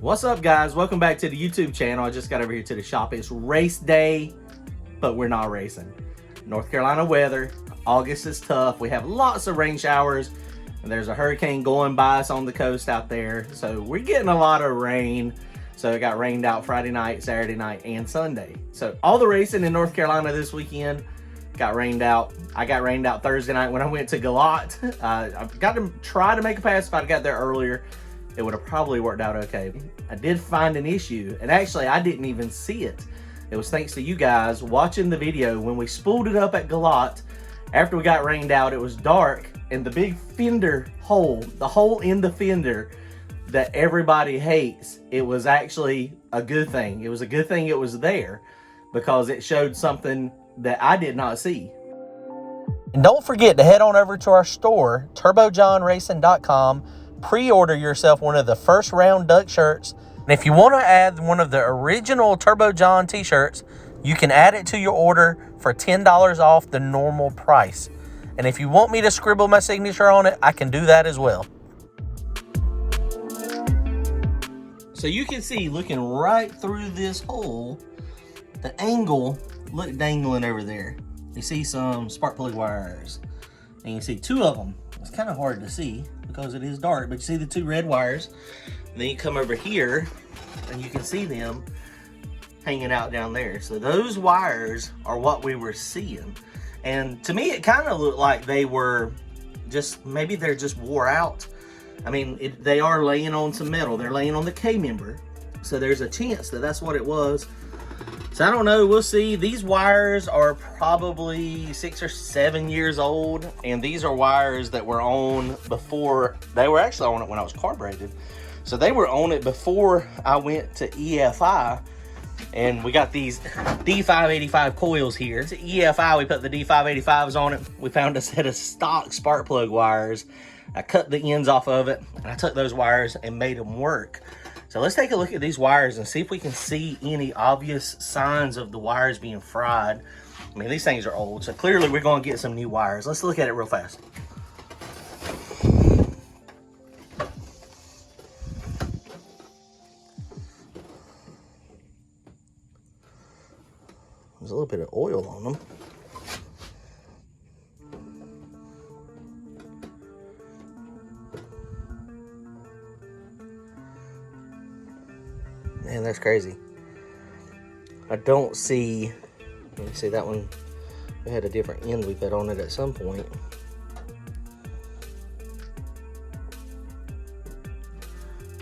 What's up, guys? Welcome back to the YouTube channel. I just got over here to the shop. It's race day, but we're not racing. North Carolina weather. August is tough. We have lots of rain showers, and there's a hurricane going by us on the coast out there. So we're getting a lot of rain. So it got rained out Friday night, Saturday night, and Sunday. So all the racing in North Carolina this weekend got rained out. I got rained out Thursday night when I went to Galot. I got to try to make a pass if I'd got there earlier. It would have probably worked out okay. I did find an issue, and actually I didn't even see it. It was thanks to you guys watching the video. When we spooled it up at Galot, after we got rained out, it was dark, and the big fender hole, the hole in the fender that everybody hates, it was actually a good thing. It was a good thing it was there because it showed something that I did not see. And don't forget to head on over to our store, turbojohnracing.com. Pre-order yourself one of the first round duck shirts. And if you want to add one of the original Turbo John t-shirts, you can add it to your order for $10 off the normal price. And if you want me to scribble my signature on it, I can do that as well. So you can see, looking right through this hole, the angle, look, dangling over there. You see some spark plug wires, and you see two of them. It's kind of hard to see because it is dark, but you see the two red wires. And then you come over here and you can see them hanging out down there. So those wires are what we were seeing. And to me, it kind of looked like they were just, maybe they're just wore out. I mean, they are laying on some metal. They're laying on the K-member. So there's a chance that that's what it was. So I don't know, we'll see. These wires are probably 6 or 7 years old, and these are wires that were on before, they were actually on it when I was carbureted. So they were on it before I went to EFI, and we got these D585 coils here. To EFI, we put the D585s on it. We found a set of stock spark plug wires. I cut the ends off of it, and I took those wires and made them work. So let's take a look at these wires and see if we can see any obvious signs of the wires being fried. I mean, these things are old, so clearly we're going to get some new wires. Let's look at it real fast. There's a little bit of oil on them. Man, that's crazy. I don't see, let me see that one, we had a different end we put on it at some point.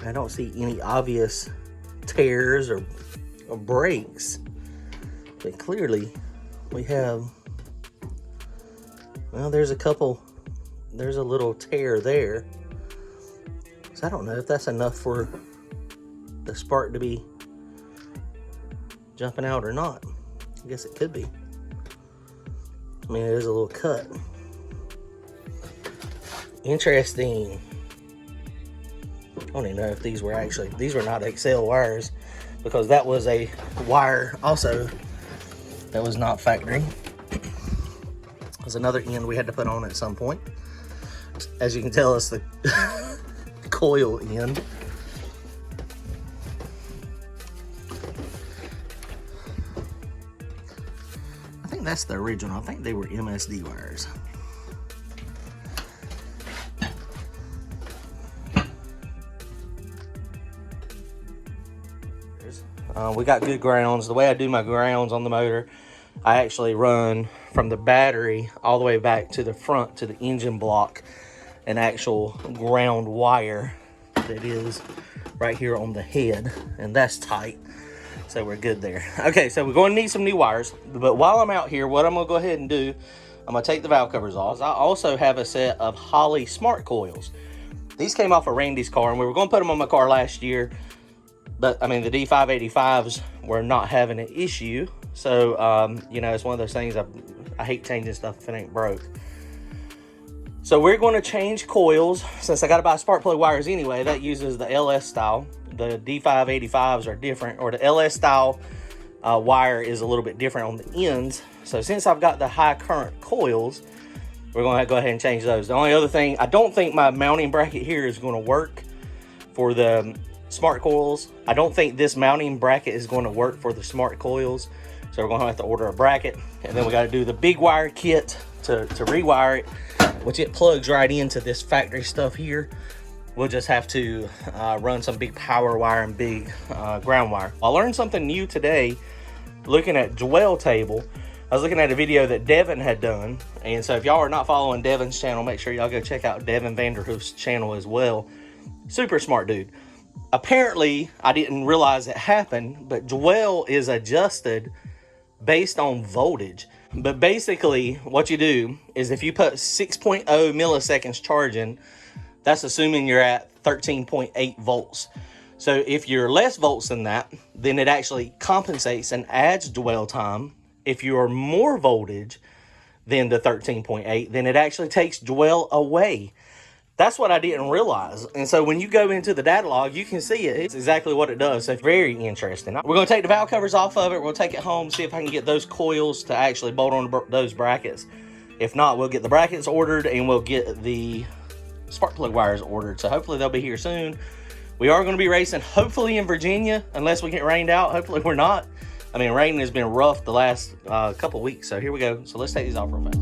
I don't see any obvious tears or breaks, but clearly we have, well, there's a couple, there's a little tear there. So I don't know if that's enough for the spark to be jumping out or not. I guess it could be. I mean, it is a little cut. Interesting. I don't even know if these were actually, these were not XL wires, because that was a wire also that was not factory. There's another end we had to put on at some point. As you can tell, it's the coil end. That's the original. I think they were MSD wires. We got good grounds. The way I do my grounds on the motor, I actually run from the battery all the way back to the front to the engine block, an actual ground wire that is right here on the head, and that's tight. So we're good there. Okay, so we're going to need some new wires. But while I'm out here, what I'm going to go ahead and do, I'm going to take the valve covers off. I also have a set of Holley smart coils. These came off of Randy's car, and we were going to put them on my car last year. But, I mean, the D585s were not having an issue. So, you know, it's one of those things, I hate changing stuff if it ain't broke. So we're going to change coils. Since I got to buy spark plug wires anyway, that uses the LS style. The D585s are different, or the LS style wire is a little bit different on the ends. So since I've got the high current coils, we're going to go ahead and change those. The only other thing, I don't think my mounting bracket here is going to work for the smart coils. I don't think this mounting bracket is going to work for the smart coils, so we're going to have to order a bracket, and then we got to do the big wire kit to rewire it, which it plugs right into this factory stuff here. We'll just have to run some big power wire and big ground wire. I learned something new today looking at dwell table. I was looking at a video that Devin had done, and so if y'all are not following Devin's channel, make sure y'all go check out Devin Vanderhoof's channel as well. Super smart dude. Apparently, I didn't realize it happened, but dwell is adjusted based on voltage. But basically, what you do is if you put 6.0 milliseconds charging, that's assuming you're at 13.8 volts. So if you're less volts than that, then it actually compensates and adds dwell time. If you are more voltage than the 13.8, then it actually takes dwell away. That's what I didn't realize. And so when you go into the data log, you can see it. It's exactly what it does. So it's very interesting. We're going to take the valve covers off of it. We'll take it home, see if I can get those coils to actually bolt on those brackets. If not, we'll get the brackets ordered and we'll get the spark plug wires ordered. So hopefully they'll be here soon. We are going to be racing hopefully in Virginia, unless we get rained out. Hopefully we're not. I mean, rain has been rough the last couple weeks. So here we go. So let's take these off real fast.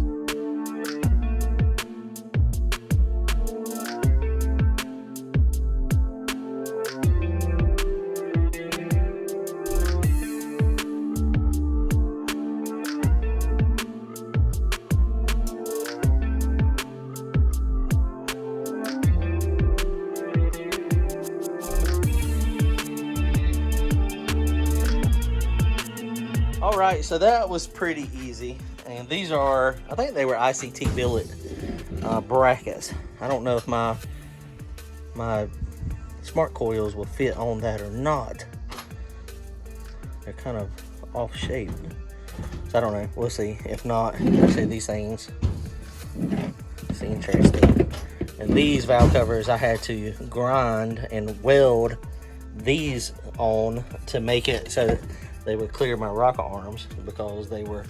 All right, so that was pretty easy. And these are, I think they were ICT billet brackets. I don't know if my smart coils will fit on that or not. They're kind of off shape. So I don't know, we'll see. If not, see these things. It's interesting. And these valve covers, I had to grind and weld these on to make it so they would clear my rocker arms because they were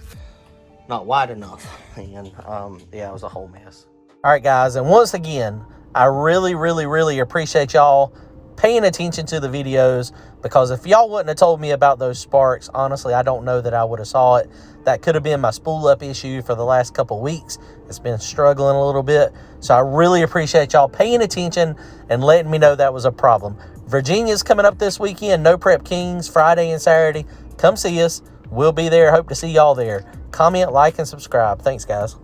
not wide enough. And yeah, it was a whole mess. All right, guys, and once again, I really appreciate y'all paying attention to the videos, because if y'all wouldn't have told me about those sparks, honestly, I don't know that I would have saw it. That could have been my spool up issue for the last couple weeks. It's been struggling a little bit. So I really appreciate y'all paying attention and letting me know that was a problem. Virginia's coming up this weekend. No Prep Kings, Friday and Saturday. Come see us. We'll be there. Hope to see y'all there. Comment, like, and subscribe. Thanks, guys.